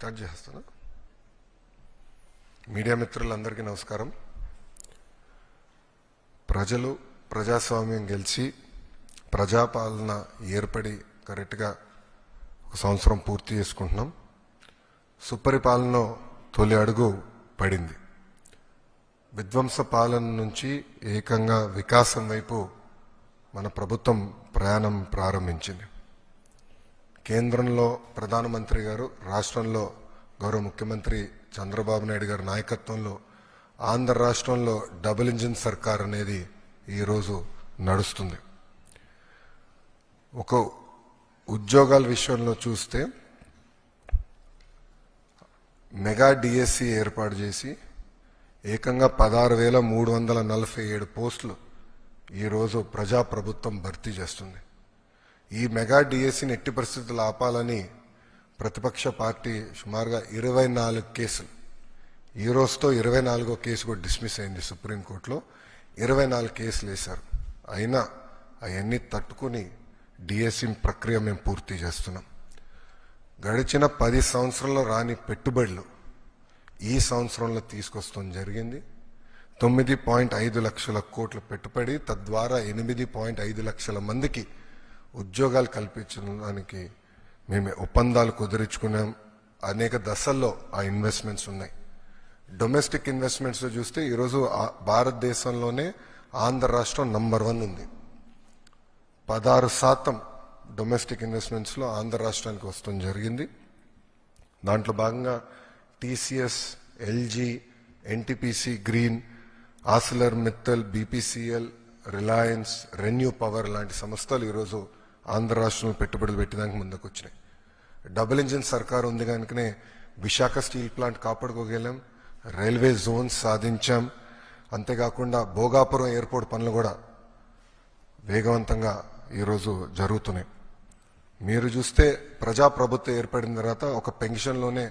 Start చేస్తాను. Media మిత్రులందరికీ నమస్కారం. ప్రజలు ప్రజాస్వామ్యం గెలిచి ప్రజాపాలన ఏర్పడి కరెక్ట్గా ఒక సంవత్సరం పూర్తి చేసుకుంటున్నాం. సుపరిపాలన తొలి అడుగు పడింది. విధ్వంస పాలన నుంచి ఏకంగా వికాసం వైపు మన ప్రభుత్వం ప్రయాణం ప్రారంభించింది. కేంద్రంలో ప్రధానమంత్రి గారు, రాష్ట్రంలో గౌరవ ముఖ్యమంత్రి చంద్రబాబు నాయుడు గారి నాయకత్వంలో ఆంధ్ర రాష్ట్రంలో డబుల్ ఇంజిన్ సర్కార్ అనేది ఈరోజు నడుస్తుంది. ఒక ఉద్యోగాల విషయంలో చూస్తే మెగా డిఎస్సి ఏర్పాటు చేసి ఏకంగా 16,347 పోస్టులు ఈరోజు ప్రజాప్రభుత్వం భర్తీ చేస్తుంది. ఈ మెగా డిఎస్సిని ఎట్టి పరిస్థితులు ఆపాలని ప్రతిపక్ష పార్టీ సుమారుగా 24 కేసులు, ఈ రోజుతో 24వ కేసు కూడా డిస్మిస్ అయింది సుప్రీంకోర్టులో. 24 కేసులు వేశారు. అయినా అవన్నీ తట్టుకుని డిఎస్సి ప్రక్రియ మేము పూర్తి చేస్తున్నాం. గడిచిన 10 సంవత్సరాల్లో రాని పెట్టుబడులు ఈ సంవత్సరంలో తీసుకొస్తాం జరిగింది. 9.5 లక్షల కోట్ల పెట్టుబడి, తద్వారా 8.5 లక్షల మందికి ఉద్యోగాలు కల్పించడానికి మేము ఒప్పందాలు కుదుర్చుకున్నాం. అనేక దశల్లో ఆ ఇన్వెస్ట్మెంట్స్ ఉన్నాయి. డొమెస్టిక్ ఇన్వెస్ట్మెంట్స్ చూస్తే ఈరోజు భారతదేశంలోనే ఆంధ్ర రాష్ట్రం నంబర్ 1 ఉంది. 16% డొమెస్టిక్ ఇన్వెస్ట్మెంట్స్లో ఆంధ్ర రాష్ట్రానికి వస్తాం జరిగింది. దాంట్లో భాగంగా TCS, LG, NTPC green, ఆసిలర్ Mittal, BPCL, Reliance, renew power లాంటి సంస్థలు ఈరోజు ఆంధ్ర రాష్ట్రంలో పెట్టుబడులు పెట్టడానికి ముందుకు వచ్చినాయి. డబుల్ ఇంజిన్ సర్కార్ ఉంది కనుకనే విశాఖ స్టీల్ ప్లాంట్ కాపాడుకోగలం, రైల్వే జోన్స్ సాధించాం. అంతేకాకుండా భోగాపురం ఎయిర్పోర్ట్ పనులు కూడా వేగవంతంగా ఈరోజు జరుగుతున్నాయి. మీరు చూస్తే ప్రజాప్రభుత్వం ఏర్పడిన తర్వాత ఒక పెన్షన్లోనే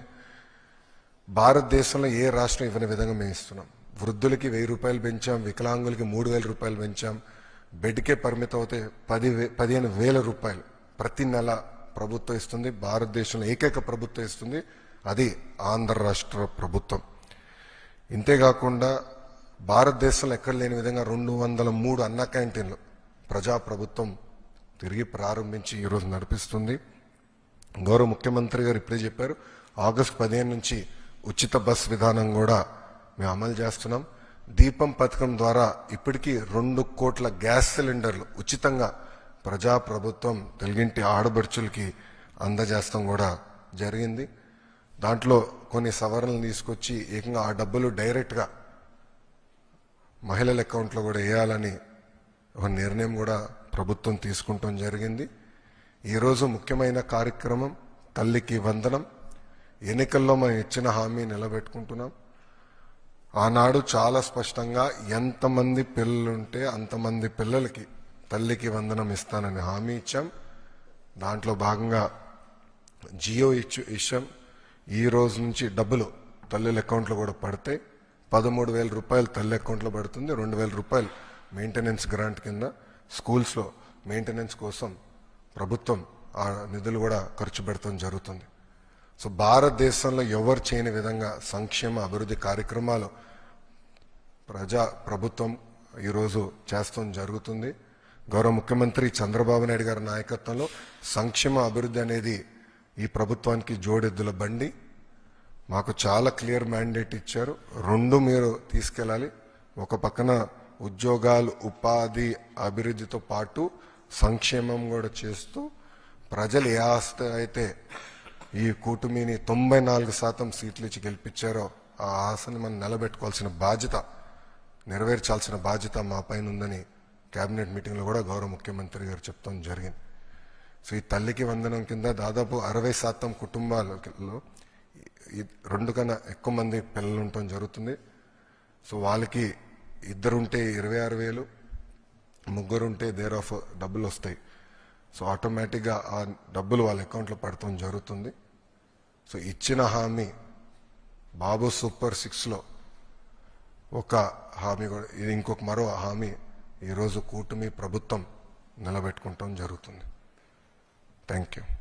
భారతదేశంలో ఏ రాష్ట్రం ఇవ్వని విధంగా మేము ఇస్తున్నాం. వృద్ధులకి 1,000 రూపాయలు పెంచాం, వికలాంగులకి 3,000 రూపాయలు పెంచాం. బెడ్కే పరిమితం అవుతే 15,000 రూపాయలు ప్రతి నెల ప్రభుత్వం ఇస్తుంది. భారతదేశంలో ఏకైక ప్రభుత్వం ఇస్తుంది, అది ఆంధ్ర రాష్ట్ర ప్రభుత్వం. ఇంతేకాకుండా భారతదేశంలో ఎక్కడ లేని విధంగా 203 అన్న క్యాంటీన్లు ప్రజాప్రభుత్వం తిరిగి ప్రారంభించి ఈరోజు నడిపిస్తుంది. గౌరవ ముఖ్యమంత్రి గారు ఇప్పుడే చెప్పారు, ఆగస్టు 15 నుంచి ఉచిత బస్ విధానం కూడా మేము అమలు చేస్తున్నాం. దీపం పథకం ద్వారా ఇప్పటికీ 2 కోట్ల గ్యాస్ సిలిండర్లు ఉచితంగా ప్రజాప్రభుత్వం తెలుగింటి ఆడబడుచులకి అందజేస్తాం కూడా జరిగింది. దాంట్లో కొన్ని సవరణలు తీసుకొచ్చి ఏకంగా ఆ డబ్బులు డైరెక్ట్గా మహిళల అకౌంట్లో కూడా వేయాలని ఒక నిర్ణయం కూడా ప్రభుత్వం తీసుకుంటాం జరిగింది. ఈరోజు ముఖ్యమైన కార్యక్రమం తల్లికి వందనం. ఎన్నికల్లో మనం ఇచ్చిన హామీ నిలబెట్టుకుంటున్నాం. ఆనాడు చాలా స్పష్టంగా ఎంతమంది పిల్లలుంటే అంతమంది పిల్లలకి తల్లికి వందనం ఇస్తానని హామీ ఇచ్చాం. దాంట్లో భాగంగా జియో ఇచ్చాం. ఈ రోజు నుంచి డబ్బులు తల్లుల అకౌంట్లో కూడా పడతాయి. 13,000 రూపాయలు తల్లి అకౌంట్లో పడుతుంది. 2,000 రూపాయలు మెయింటెనెన్స్ గ్రాంట్ కింద స్కూల్స్లో మెయింటెనెన్స్ కోసం ప్రభుత్వం ఆ నిధులు కూడా ఖర్చు పెడతాం జరుగుతుంది. సో భారతదేశంలో ఎవరు చేయని విధంగా సంక్షేమ అభివృద్ధి కార్యక్రమాలు ప్రభుత్వం ఈరోజు చేస్తాం జరుగుతుంది. గౌరవ ముఖ్యమంత్రి చంద్రబాబు నాయుడు గారి నాయకత్వంలో సంక్షేమ అభివృద్ధి అనేది ఈ ప్రభుత్వానికి జోడెద్దుల బండి. మాకు చాలా క్లియర్ మ్యాండేట్ ఇచ్చారు. 2 మీరు తీసుకెళ్ళాలి. ఒక పక్కన ఉద్యోగాలు, ఉపాధి, అభివృద్ధితో పాటు సంక్షేమం కూడా చేస్తూ ప్రజలు ఏ ఆస్తి అయితే ఈ కూటమిని 94% సీట్లు ఇచ్చి గెలిపించారో ఆ ఆశని మనం నిలబెట్టుకోవాల్సిన బాధ్యత, నెరవేర్చాల్సిన బాధ్యత మా పైన ఉందని కేబినెట్ మీటింగ్లో కూడా గౌరవ ముఖ్యమంత్రి గారు చెప్తాం జరిగింది. సో ఈ తల్లికి వందనం కింద దాదాపు 60% కుటుంబాలలో 2 కన్నా ఎక్కువ మంది పిల్లలు ఉండటం జరుగుతుంది. సో వాళ్ళకి 2 ఉంటే 26,000, 3 ఉంటే దేర్ ఆఫ్ డబ్బులు వస్తాయి. సో ఆటోమేటిక్గా ఆ డబ్బులు వాళ్ళ అకౌంట్లో పడటం జరుగుతుంది. సో ఇచ్చిన హామీ బాబు సూపర్ 6లో ఒక హామీ కూడా, ఇది ఇంకొక మరో హామీ ఈరోజు కూటమి ప్రభుత్వం నిలబెట్టుకుంటాం జరుగుతుంది. Thank you.